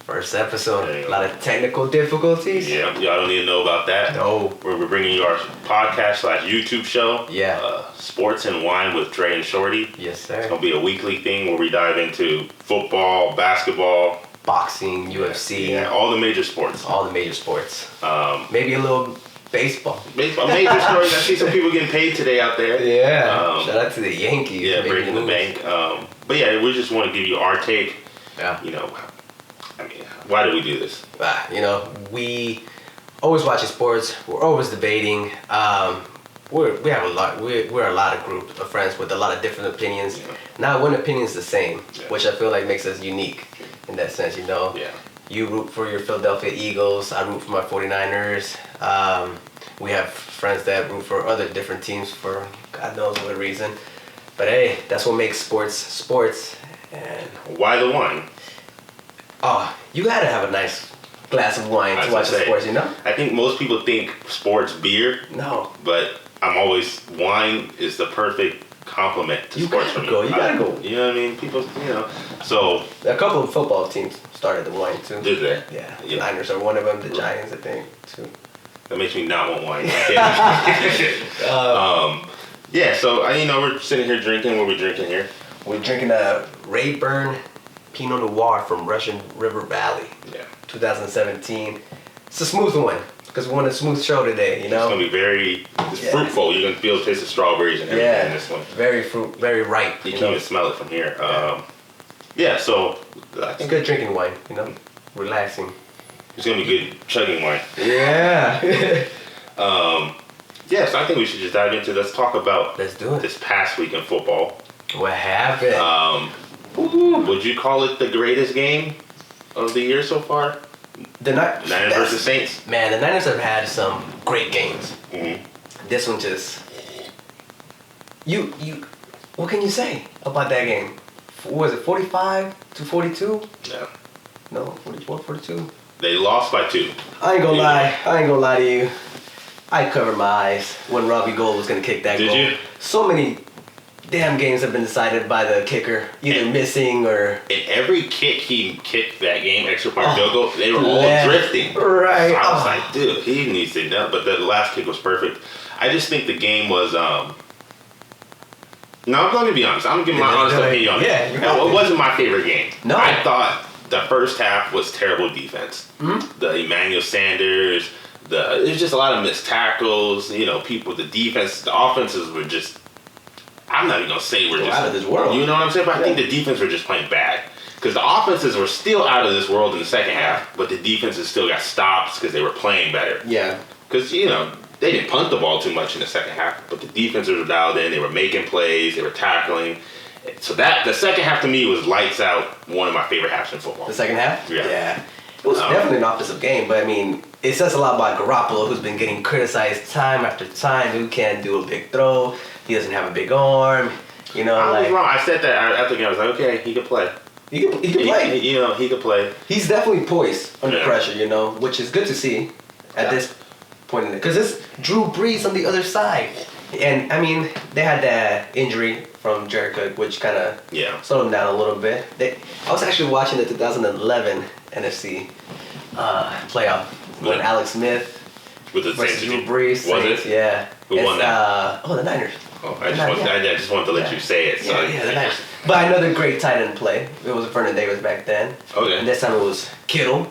First episode. A lot of technical difficulties. Yeah, y'all don't need to know about that. No. We're bringing you our podcast/YouTube show. Yeah. Sports and Wine with Dre and Shorty. Yes, sir. It's going to be a weekly thing where we dive into football, basketball, boxing, UFC. Yeah, all the major sports. Maybe a little baseball. Major stories. I see some people getting paid today out there. Yeah. Shout out to the Yankees. Yeah, breaking the bank. But yeah, we just want to give you our take. Yeah. Why do we do this? We always watching sports. We're always debating. We're a lot of group of friends with a lot of different opinions. Yeah. Not one opinion is the same, Yeah. which I feel like makes us unique in that sense. Yeah. You root for your Philadelphia Eagles. I root for my 49ers. We have friends that root for other different teams for God knows what reason. But hey, that's what makes sports. And why the wine? Oh, you gotta have a nice glass of wine to watch the sports, I think most people think sports beer. No. But wine is the perfect complement to sports for me. You gotta go. You know what I mean? People, so. A couple of football teams started the wine too. Did they? Yeah. The Niners are one of them, the Giants, I think, too. That makes me not want wine. Yeah, so, we're sitting here drinking. What are we drinking here? We're drinking a Raeburn Pinot Noir from Russian River Valley. Yeah. 2017. It's a smooth one because we want a smooth show today, It's going to be very fruitful. You're going to feel the taste of strawberries and everything in this one. Very ripe. You can even smell it from here. So I think it's good drinking wine, relaxing. It's going to be good chugging wine. Yeah. So I think we should just dive into it. Let's talk about Let's do it. This past week in football. What happened? Would you call it the greatest game of the year so far? The Niners versus Saints? Man, the Niners have had some great games. Mm-hmm. This one just... You what can you say about that game? Was it 45-42? Yeah. No, 44-42? They lost by 2. I ain't gonna lie to you. I covered my eyes when Robbie Gould was gonna kick that goal. Did you? So many damn games have been decided by the kicker, either missing or... And every kick he kicked that game, extra point field goal, they were all drifting. Right. So I was like, dude, he needs to know. But the last kick was perfect. I just think the game was... No, I'm going to be honest. I'm going to give my honest opinion on it. Yeah, it wasn't my favorite game. No. I thought the first half was terrible defense. Mm-hmm. The Emmanuel Sanders, there's just a lot of missed tackles. People, the defense, the offenses were just... I'm not even going to say we're just... out of this world. You know what I'm saying? But I think the defense were just playing bad. Because the offenses were still out of this world in the second half, but the defenses still got stops because they were playing better. Yeah. Because, they didn't punt the ball too much in the second half, but the defenses were dialed in. They were making plays. They were tackling. So the second half to me was lights out, one of my favorite halves in football. The second half? Yeah. It was definitely an offensive game, but it says a lot about Garoppolo, who's been getting criticized time after time, who can't do a big throw. He doesn't have a big arm. I was wrong. I said that after the game. I was like, okay, he could play. He could play. He could play. He's definitely poised under pressure, which is good to see at this point in it. Because it's Drew Brees on the other side. And, they had that injury from Jared Cook, which kind of slowed them down a little bit. I was actually watching the 2011 NFC playoff when Alex Smith with the versus Saints. Drew Brees. Was it? Yeah. Who won that? The Niners. Oh, I just wanted to let you say it. So. Yeah, the Niners. But another great tight end play. It was Vernon Davis back then. Okay. And this time it was Kittle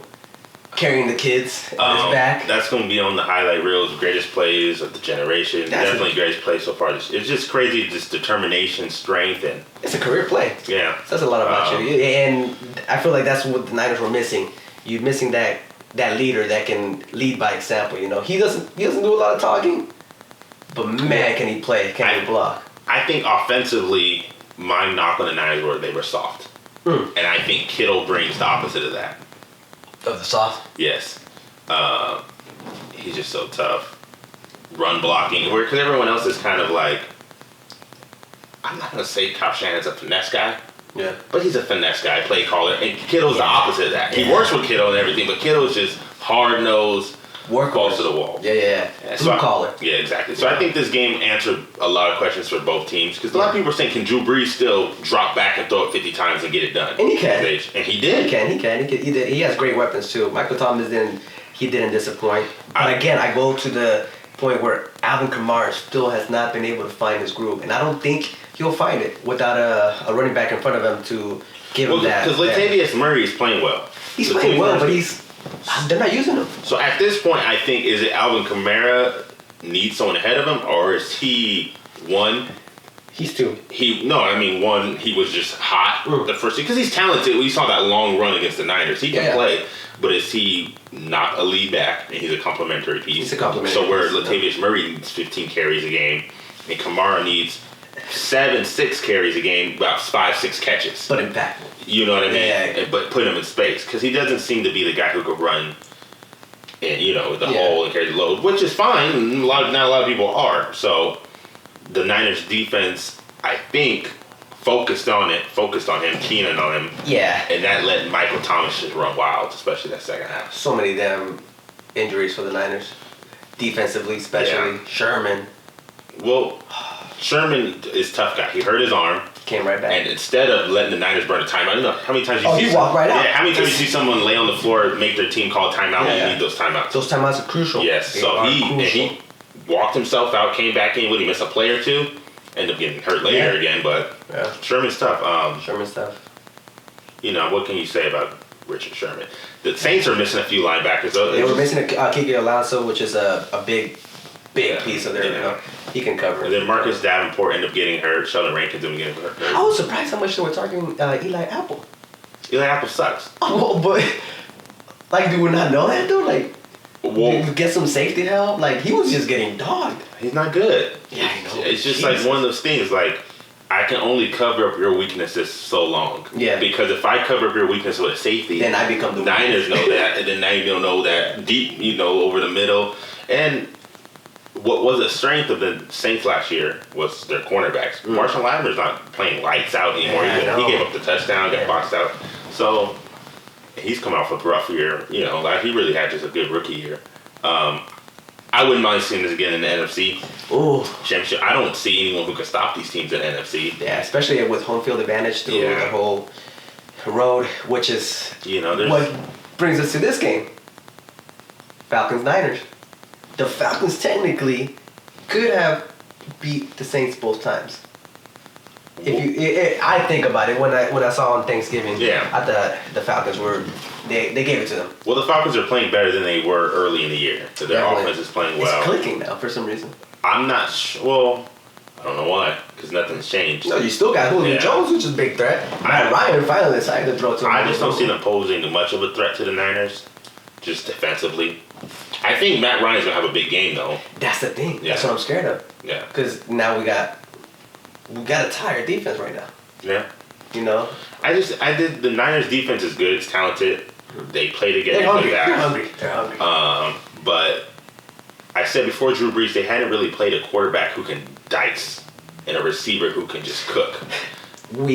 carrying the kids on his back. That's going to be on the highlight reels. Greatest plays of the generation. Definitely greatest play so far. It's just crazy, just determination, strength, and... It's a career play. Yeah. Says a lot about you. And I feel like that's what the Niners were missing. You're missing that leader that can lead by example, He doesn't do a lot of talking, but man, can he play. Can he block. I think offensively, my knock on the Niners were they were soft. And I think Kittle brings the opposite of that. Of the soft? Yes. He's just so tough. Run blocking. Because everyone else is kind of like, I'm not going to say Kyle Shanahan's a finesse guy. Yeah. But he's a finesse guy, play caller. And Kittle's the opposite of that. He works with Kittle and everything, but Kittle's just hard-nosed, balls to the wall. Yeah. Blue collar. Yeah, exactly. So I think this game answered a lot of questions for both teams. Because a lot of people are saying, can Drew Brees still drop back and throw it 50 times and get it done? And he can. And he did. He can. He has great weapons, too. Michael Thomas didn't disappoint. But again, I go to the point where Alvin Kamara still has not been able to find his groove. And I don't think he'll find it without a running back in front of him to give him that. Because Latavius Murray is playing well. He's playing well, but they're not using him. So at this point, I think, is it Alvin Kamara needs someone ahead of him, or is he one? He's two. One, he was just hot the first, because he's talented. We saw that long run against the Niners. He can play, but is he not a lead back, and he's a complementary piece? He's a complementary piece. So where piece, Latavius Murray needs 15 carries a game, and Kamara needs 6 carries a game, about 5-6 catches. But impactful. You know what I mean? Yeah. But put him in space, because he doesn't seem to be the guy who could run in, the hole and carry the load, which is fine. Not a lot of people are. So the Niners defense, I think, focused on him, keening on him. Yeah. And that let Michael Thomas just run wild, especially that second half. So many damn injuries for the Niners. Defensively, especially. Yeah. Sherman. Well, Sherman is a tough guy. He hurt his arm. Came right back. And instead of letting the Niners burn a timeout, you know how many times he walked right out. Yeah, how many times you see someone lay on the floor, make their team call timeout when you need those timeouts? Those timeouts are crucial. Yes, so he walked himself out, came back in. Would he miss a play or two? Ended up getting hurt later again, but Sherman's tough. Sherman's tough. What can you say about Richard Sherman? The Saints are missing a few linebackers. They were missing Kiki Alonso, which is a big piece of their. He can cover. And then Marcus Davenport ended up getting hurt. Sheldon Rankins ended up getting hurt. I was surprised how much they were targeting Eli Apple. Eli Apple sucks. Oh, but do we not know that dude? Get some safety help. He was just getting dogged. He's not good. Yeah, I know. It's just one of those things. I can only cover up your weaknesses so long. Yeah. Because if I cover up your weakness with a safety, then I become the Niners know that, and then now you don't know that deep, over the middle. And what was the strength of the Saints last year was their cornerbacks. Marshall Latimer's not playing lights out anymore. Yeah, he gave up the touchdown, got boxed out. So he's come off a rough year. He really had just a good rookie year. I wouldn't mind seeing this again in the NFC. Ooh. Championship. I don't see anyone who can stop these teams in the NFC. Yeah, especially with home field advantage through the whole road, which is what brings us to this game. Falcons-Niners. The Falcons technically could have beat the Saints both times. I think about it when I saw on Thanksgiving. Yeah. I thought the Falcons they gave it to them. Well, the Falcons are playing better than they were early in the year. So their offense is playing well. It's clicking now for some reason. I'm not sure. Well, I don't know why, because nothing's changed. No, you still got Julio Jones, which is a big threat. Matt Ryan finally decided to throw to him. I just don't see them posing much of a threat to the Niners, just defensively. I think Matt Ryan's going to have a big game, though. That's the thing. Yeah. That's what I'm scared of. Yeah. Because now we got a tired defense right now. Yeah. The Niners defense is good. It's talented. They play together. They're hungry. But I said before Drew Brees, they hadn't really played a quarterback who can dice and a receiver who can just cook. But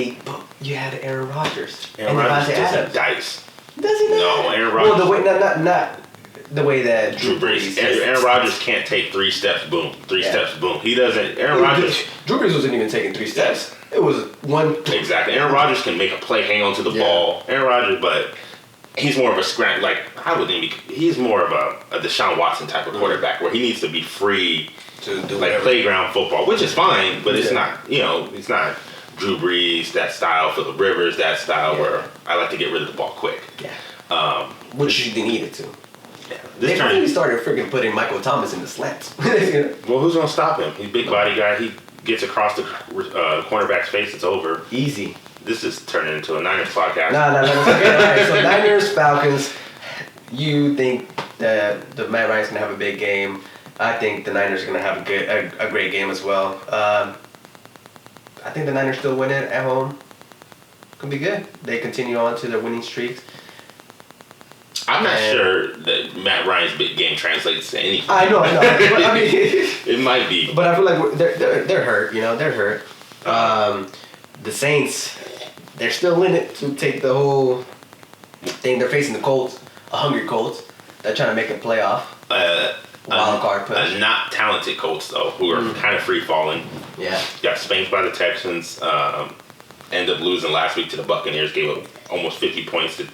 you had Aaron Rodgers. Aaron Rodgers doesn't dice. Does he not? No, Aaron Rodgers. Well, not the way that Drew Brees. Aaron Rodgers can't take 3 steps, boom. 3 steps, boom. He doesn't. Aaron Rodgers. Drew Brees wasn't even taking 3 steps. It was one. Exactly. Aaron Rodgers can make a play, hang on to the ball. Aaron Rodgers, but he's more of a scramble. He's more of a Deshaun Watson type of quarterback where he needs to be free to do playground football, which is fine, but it's not. It's not Drew Brees that style, Phillip Rivers that style where I like to get rid of the ball quick. Yeah. Which they needed to. Yeah. They finally started freaking putting Michael Thomas in the slants. Well, who's gonna stop him? He's a big body guy. He gets across the cornerback's face. It's over. Easy. This is turning into a Niners podcast. No. It's okay. All right, so Niners, Falcons. You think that the Matt Ryan's gonna have a big game? I think the Niners are gonna have a great game as well. I think the Niners still win it at home. Could be good. They continue on to their winning streaks. I'm not sure that Matt Ryan's big game translates to anything. I know. But, I mean, it might be. But I feel like they're hurt. They're hurt. The Saints, they're still in it to take the whole thing. They're facing the Colts, a hungry Colts. They're trying to make a playoff. Wild card push. Not talented Colts though, who are kind of free falling. Yeah. Got spanked by the Texans. Ended up losing last week to the Buccaneers. Gave up almost 50 points to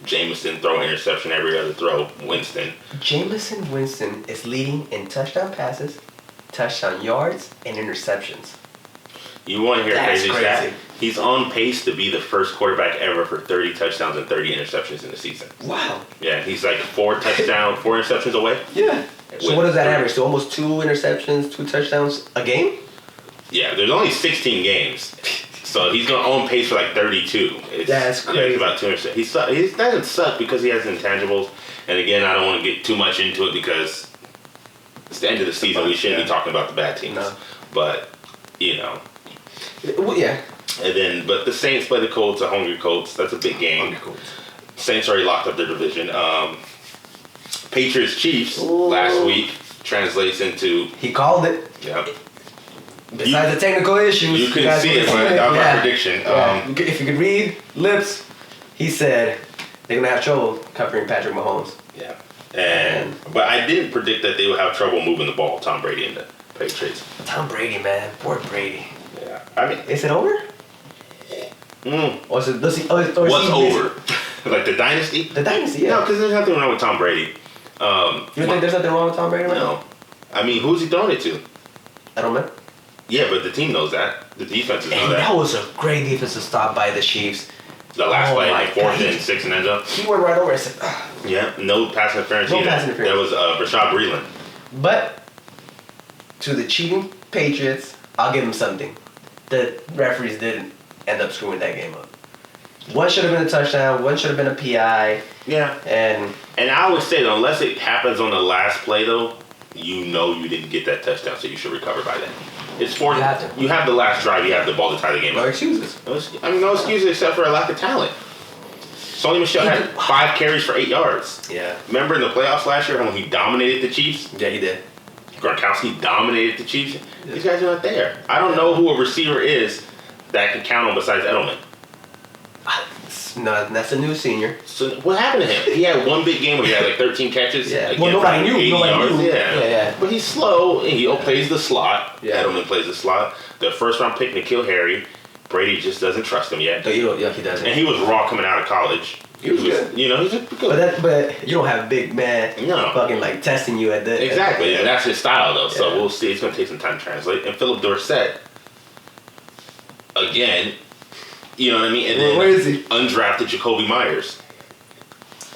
Jameson, throw interception every other throw. Winston Winston is leading in touchdown passes, touchdown yards, and interceptions. You want to hear That's crazy stat? He's on pace to be the first quarterback ever for 30 touchdowns and 30 interceptions in the season. Wow. Yeah, he's like 4 interceptions away. Yeah. So what does that average? So almost 2 interceptions, 2 touchdowns a game? Yeah, there's only 16 games. So he's going on pace for like 32. That's crazy. It's about 2 interceptions. He doesn't suck because he has intangibles. And again, I don't want to get too much into it because it's the end of the season. We shouldn't be talking about the bad teams. No. But, Well, yeah. But the Saints play the Colts, the hungry Colts. That's a big game. Hungry Colts. Saints already locked up their division. Patriots Chiefs last week translates into. He called it. Yeah. Besides the technical issues, you couldn't see it, but that was my prediction. If you could read lips, he said they're gonna have trouble covering Patrick Mahomes. Yeah. But I didn't predict that they would have trouble moving the ball. Tom Brady and the Patriots. Tom Brady, man, poor Brady. Yeah. I mean, is it over? Or is it? What's over? Like the dynasty? The dynasty, yeah. No, because there's nothing wrong with Tom Brady. You think there's nothing wrong with Tom Brady? No. I mean, who's he throwing it to? I don't know. Yeah, but the team knows that. The defenses know that. That was a great defensive stop by the Chiefs. The last play, like 4th and 6 and end up. He went right over and said, Yeah, no pass interference either. That was Rashad Breeland. But to the cheating Patriots, I'll give them something. The referees didn't end up screwing that game up. One should have been a touchdown. One should have been a PI. Yeah. And I always say, though, unless it happens on the last play, though, you didn't get that touchdown, so you should recover by then. It's 4. You have the last drive. You have the ball to tie the game. No excuses. No excuses except for a lack of talent. Sony Michel had 5 carries for 8 yards. Yeah. Remember in the playoffs last year when he dominated the Chiefs? Yeah, he did. Gronkowski dominated the Chiefs. Yeah. These guys are not there. I don't know who a receiver is that can count on besides Edelman. No, that's a new senior. So what happened to him? He had one big game where he had like 13 catches. Yeah. Well, nobody knew. Yeah. But he's slow, and he plays the slot. Yeah. Edelman plays the slot. The first round pick, N'Keal Harry. Brady just doesn't trust him yet. Yeah, he doesn't. And he was raw coming out of college. He was good. He's good. But you don't have a big man fucking like testing you at the... Exactly, and that's his style though. So we'll see. It's going to take some time to translate. And Philip Dorsett, again... You know what I mean? And then where is he? Undrafted Jacoby Myers.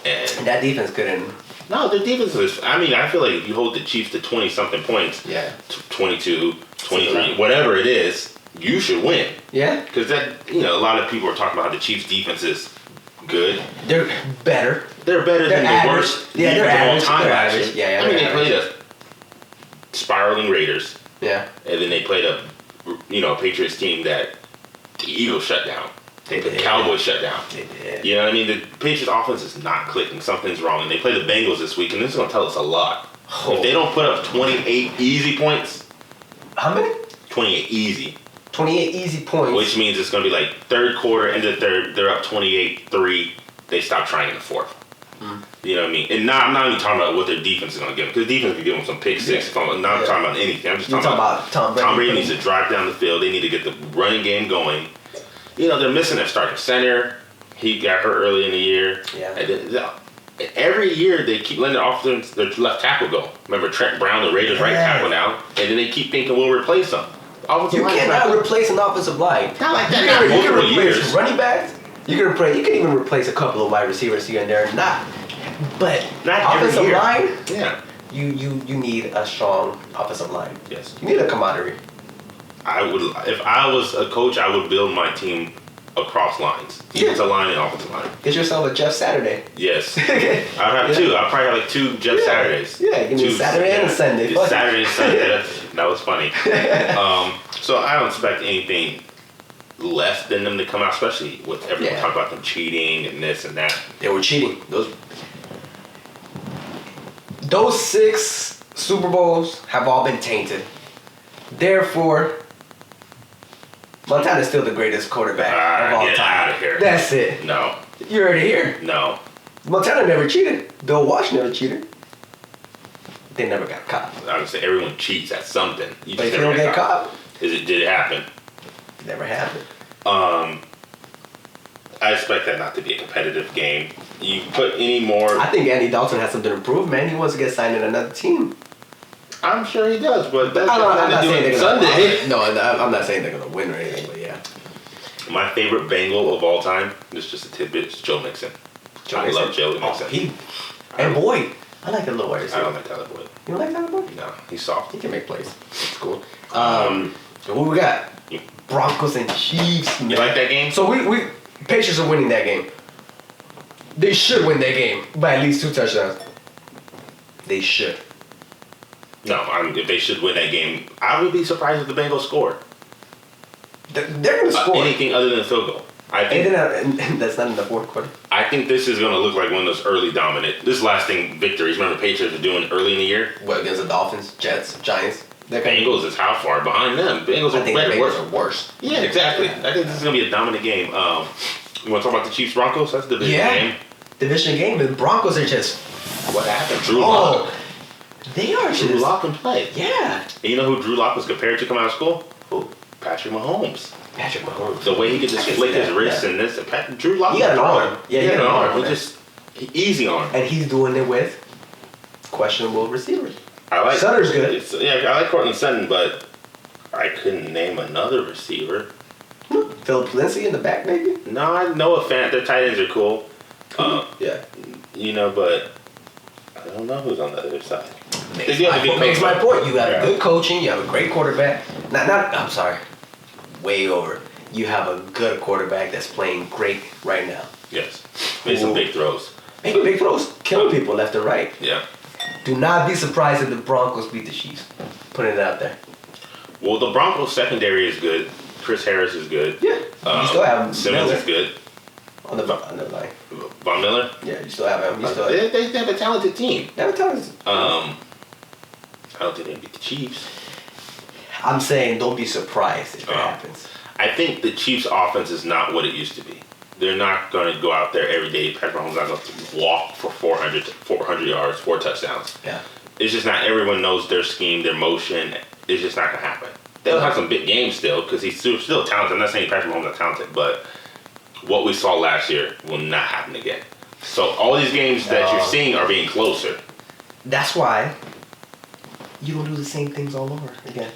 And that defense couldn't... No, their defense is... I mean, I feel like if you hold the Chiefs to 20-something points, 22, 23, whatever it is, you should win. Yeah? Because a lot of people are talking about how the Chiefs' defense is good. They're better. They're better than the worst defense of all time. They're average. Yeah, I mean, they played a spiraling Raiders. Yeah. And then they played a Patriots team that the Eagles shut down. The Cowboys shut down. They did. You know what I mean? The Patriots offense is not clicking. Something's wrong. And they play the Bengals this week, and this is going to tell us a lot. Oh. If they don't put up 28 easy points. How many? 28 easy. 28 easy points. Which means it's going to be like third quarter, end of third, they're up 28-3. They stop trying in the fourth. You know what I mean? And I'm not even talking about what their defense is going to give them. Because defense can give them some pick six. I'm not talking about anything. I'm just talking about Tom Brady. Tom Brady needs to drive down the field. They need to get the running game going. They're missing their starting center. He got hurt early in the year. Yeah. And every year they keep letting their left tackle go. Remember Trent Brown, the Raiders' right tackle now? And then they keep thinking we'll replace him. You cannot replace an offensive line. Not like that. You can replace running backs. You can even replace a couple of wide receivers here and there. But offensive line. Yeah. You need a strong offensive line. Yes. You need a camaraderie. If I was a coach, I would build my team across lines. Defensive line and offensive line. Get yourself a Jeff Saturday. Yes. I'd have 2. I'd probably have like 2 Jeff Saturdays. Yeah, give me a Saturday and a Sunday. Saturday and Sunday. That was funny. So I don't expect anything less than them to come out, especially with everyone talking about them cheating and this and that. They were cheating. Those 6 Super Bowls have all been tainted. Therefore, Montana's still the greatest quarterback of all get time. out of here. That's it. No. You heard it here. No. Montana never cheated. Bill Walsh never cheated. They never got caught. I would say everyone cheats at something. But if you don't get caught, did it happen? Never happened. I expect that not to be a competitive game. You put any more... I think Andy Dalton has something to prove, man. He wants to get signed in another team. I'm sure he does, but that's I'm not saying they're going to Sunday. No, I'm not saying they're going to win or anything, but yeah. My favorite Bengal of all time, this is just a tidbit, is Joe Mixon. I love Joe Mixon. And Boyd. I like the little wide receiver. I don't like Tyler Boyd. You don't like Tyler Boyd? No, he's soft. He can make plays. It's cool. What we got? Broncos and Chiefs. You like that game? So we Patriots are winning that game. They should win that game by at least 2 touchdowns. They should. No, if they should win that game, I would be surprised if the Bengals score. They're going to score. Anything other than a field goal. I think and that's not in the 4th quarter. I think this is going to look like one of those early dominant, this lasting victories. Remember, Patriots are doing early in the year. What, against the Dolphins, Jets, Giants? Bengals is how far behind them? Bengals I think the Bengals are worse. Yeah, exactly. I think this is going to be a dominant game. You want to talk about the Chiefs Broncos? That's the division game. Division game. The Broncos are just. What happened? Drew Lock. They are just. Drew Lock can play. Yeah. And you know who Drew Lock was compared to coming out of school? Who? Patrick Mahomes. Patrick Mahomes. The way he could just flick his wrist and this. Drew Lock. He got an arm. Yeah, he got an arm. He just easy arm. And he's doing it with questionable receivers. I like Sutter's good. I like Courtland Sutton, but I couldn't name another receiver. Philip Lindsay in the back, maybe? No, I know a fan. Their tight ends are cool. Yeah. You know, but I don't know who's on the other side. Makes my point. You got a good coaching. You have a great quarterback. I'm sorry. Way over. You have a good quarterback that's playing great right now. Yes. Made some big throws. Making big throws. Killing people left and right. Yeah. Do not be surprised if the Broncos beat the Chiefs. Putting it out there. Well, the Broncos secondary is good. Chris Harris is good. Yeah. You still have Simmons Miller. is good. On the line. Von Miller? Yeah, you still have him. They have a talented team. They have a talented I don't think they can beat the Chiefs. I'm saying don't be surprised if it happens. I think the Chiefs' offense is not what it used to be. They're not going to go out there every day. Patrick Mahomes is not going to walk for 400 yards, 4 touchdowns. Yeah. It's just not. Everyone knows their scheme, their motion. It's just not going to happen. They'll have some big games still because he's still talented. I'm not saying Patrick Mahomes is talented, but what we saw last year will not happen again. So all these games that you're seeing are being closer. That's why you don't do the same things all over again.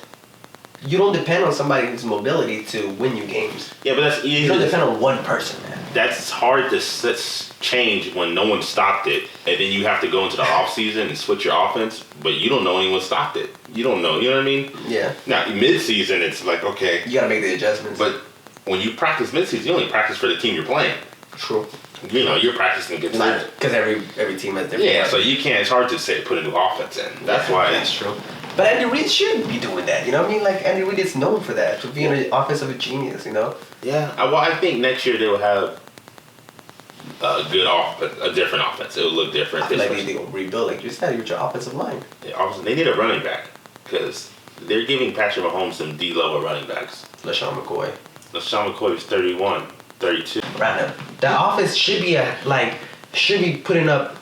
You don't depend on somebody's mobility to win you games. Yeah, but that's easy. You don't depend on one person, man. That's hard to change when no one stopped it, and then you have to go into the offseason and switch your offense, but you don't know anyone stopped it. You don't know. You know what I mean? Yeah. Now, mid-season, it's like, okay. You got to make the adjustments. But when you practice mid-season, you only practice for the team you're playing. True. You know, you're practicing against because every team has different. Yeah, so you can't. It's hard to put a new offense in. That's why. That's true. But Andy Reid shouldn't be doing that. You know what I mean? Like Andy Reid is known for that, for being an offensive genius. You know. Yeah. Well, I think next year they will have a different offense. It will look different. I feel like they will rebuild, like you said, with your offensive line. Yeah, they need a running back because they're giving Patrick Mahomes some D-level running backs. LaShawn McCoy is 31, 32. Right now, the offense should be putting up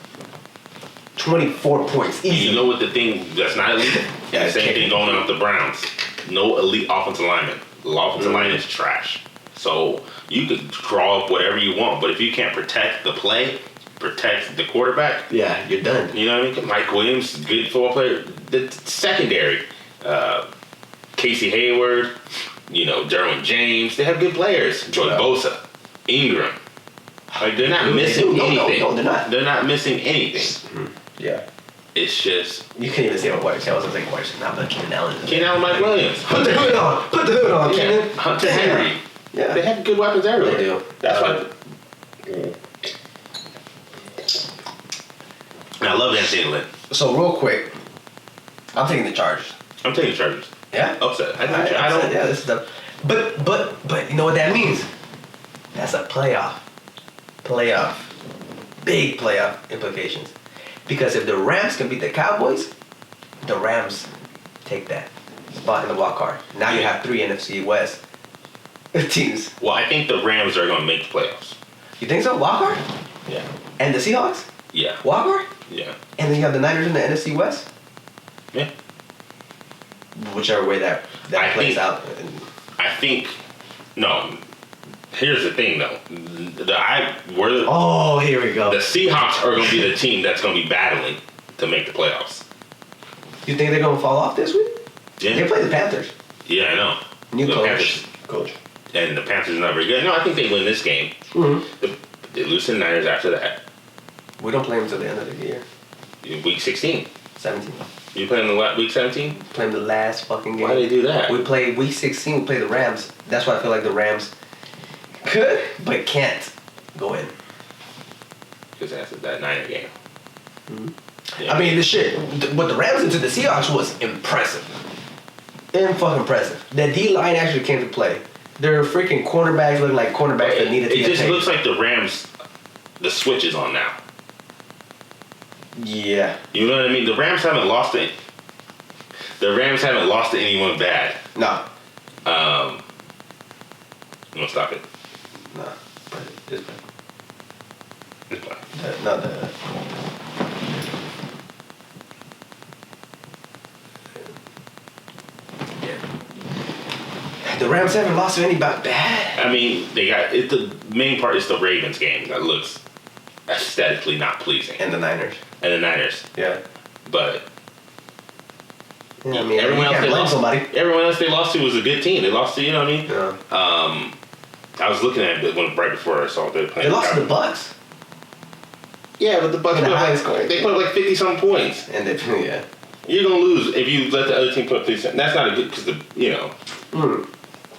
24 points easy. You know what the thing that's not elite? Yeah, the same thing going on with the Browns. No elite offensive lineman. The offensive line is trash. So you could draw up whatever you want, but if you can't protect the play, protect the quarterback, yeah, you're done. You know what I mean? Mike Williams, good football player. The secondary, Casey Hayward, Derwin James, they have good players. Joey Bosa, Ingram. Like they're not missing anything. No, they're not. They're not missing anything. Yeah. It's just you can't even say what White Tails is like. White not but Keenan Allen. Keenan Allen, Mike Williams. Put the hood on. Put the hood on. Yeah. Hunter Henry. Yeah. They have good weapons everywhere. They do. That's why. And I love Anthony Lynn. So real quick, I'm taking the Chargers. I'm taking the Chargers. Yeah. Upset. I don't. Yeah, this is the. But you know what that means? That's a playoff. Big playoff implications. Because if the Rams can beat the Cowboys, the Rams take that spot in the wild card. Now you have 3 NFC West teams. Well, I think the Rams are going to make the playoffs. You think so? Wild card? Yeah. And the Seahawks? Yeah. Wild card? Yeah. And then you have the Niners in the NFC West? Yeah. Whichever way that plays out. I think, no. Here's the thing, though. Oh, here we go. The Seahawks are going to be the team that's going to be battling to make the playoffs. You think they're going to fall off this week? Yeah. They play the Panthers. Yeah, I know. New the coach. And the Panthers are not very good. No, I think they win this game. Mm-hmm. They lose to the Niners after that. We don't play them until the end of the year. Week 16. 17. You play them in week 17? Play them the last fucking game. Why do they do that? We play week 16, we play the Rams. That's why I feel like the Rams could, but can't go in. Because that's that Niner game. Mm-hmm. Yeah. I mean, what the Rams did to the Seahawks was impressive. Fucking impressive. The D-line actually came to play. Their freaking cornerbacks look like cornerbacks that needed to get It just paid. looks like the Rams, the switch is on now. Yeah. You know what I mean? The Rams haven't lost it. The Rams haven't lost to anyone bad. No. I'm gonna stop it. No. Just play. Just play. The Rams haven't lost to anybody bad. I mean, they got it. The main part is the Ravens game that looks aesthetically not pleasing, And the Niners. Yeah, but yeah, I mean, everyone else they lost. Somebody. Everyone else they lost to was a good team. They lost to, you know what I mean? Yeah. I was looking at it right before I saw they playing. They lost to the Bucks. Yeah, but the Bucks put up like 50-something points. And they, yeah. You're gonna lose if you let the other team put up 50. That's not a good because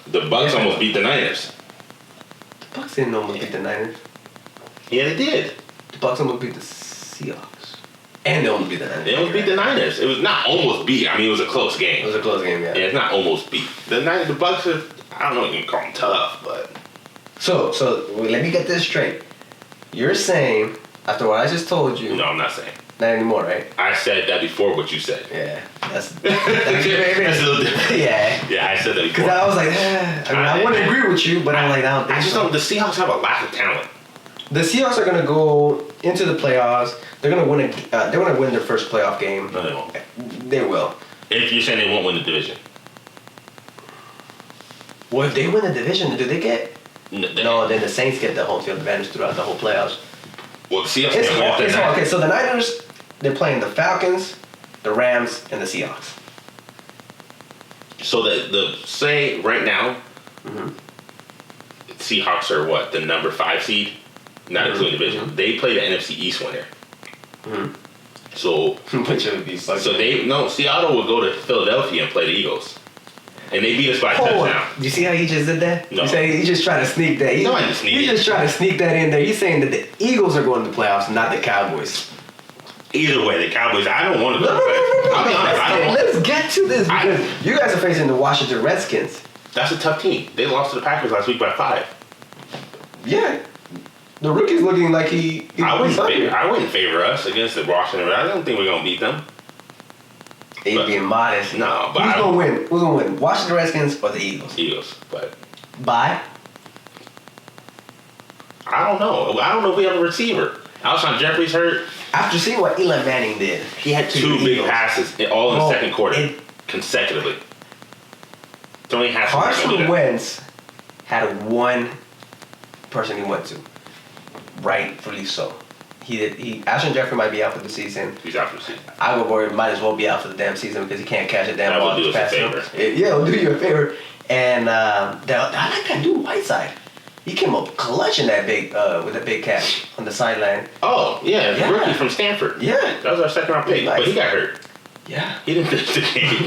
the Bucks almost beat the Niners. The Bucks didn't almost beat the Niners. Yeah, they did. The Bucks almost beat the Seahawks. And they almost beat the Niners. They almost beat the Niners. It was not almost beat. I mean, it was a close game. It was a close game, yeah. Yeah, it's not almost beat. The Bucks are, I don't know if you can call them tough, but. So let me get this straight. You're saying, after what I just told you. No, I'm not saying. Not anymore, right? I said that before what you said. Yeah. That's that's a little different. Yeah. Yeah, I said that before. Because I was like, I want to agree with you, but I'm like, I don't think I just don't. The Seahawks have a lack of talent. The Seahawks are gonna go into the playoffs. They're gonna win. They're gonna win their first playoff game. No, they won't. They will. If you're saying they won't win the division. Well, if they win the division, do they get? No, then the Saints get the home field advantage throughout the whole playoffs. Well, the Seahawks. It's hard. Okay, so the Niners, they're playing the Falcons, the Rams, and the Seahawks. So the say right now, Seahawks are what, the number 5 seed, not including division. They play the NFC East winner. So which would be fucking. So Seattle will go to Philadelphia and play the Eagles, and they beat us by a touchdown. You see how he just did that? No. You say he just trying to sneak that. No, I didn't sneak it. He's just trying to sneak that in there. He's saying that the Eagles are going to the playoffs, not the Cowboys. Either way, the Cowboys. I don't want to go to the playoffs. I'll be honest. Let's get to this because you guys are facing the Washington Redskins. That's a tough team. They lost to the Packers last week by 5. Yeah. The rookie's looking like I wouldn't favor us against the Washington. I don't think we're gonna beat them. He's being modest. No, but who's gonna win? Who's gonna win? Washington Redskins or the Eagles? Eagles, but Bye. I don't know. I don't know if we have a receiver. Alshon Jeffrey's hurt. After seeing what Eli Manning did, He had 2 big passes all in the second quarter consecutively. Tony has Carson Wentz had one person he went to. Rightfully so. Alshon Jeffrey might be out for the season. He's out for the season. I would worry might as well be out for the damn season because he can't catch a damn ball. That would do us a favor. Yeah, it'll do you a favor. And I like that dude Whiteside. He came up clutch in that big with a big catch on the sideline. Oh yeah, rookie from Stanford. Yeah, that was our second round pick, but he got hurt. Yeah, he didn't finish the game.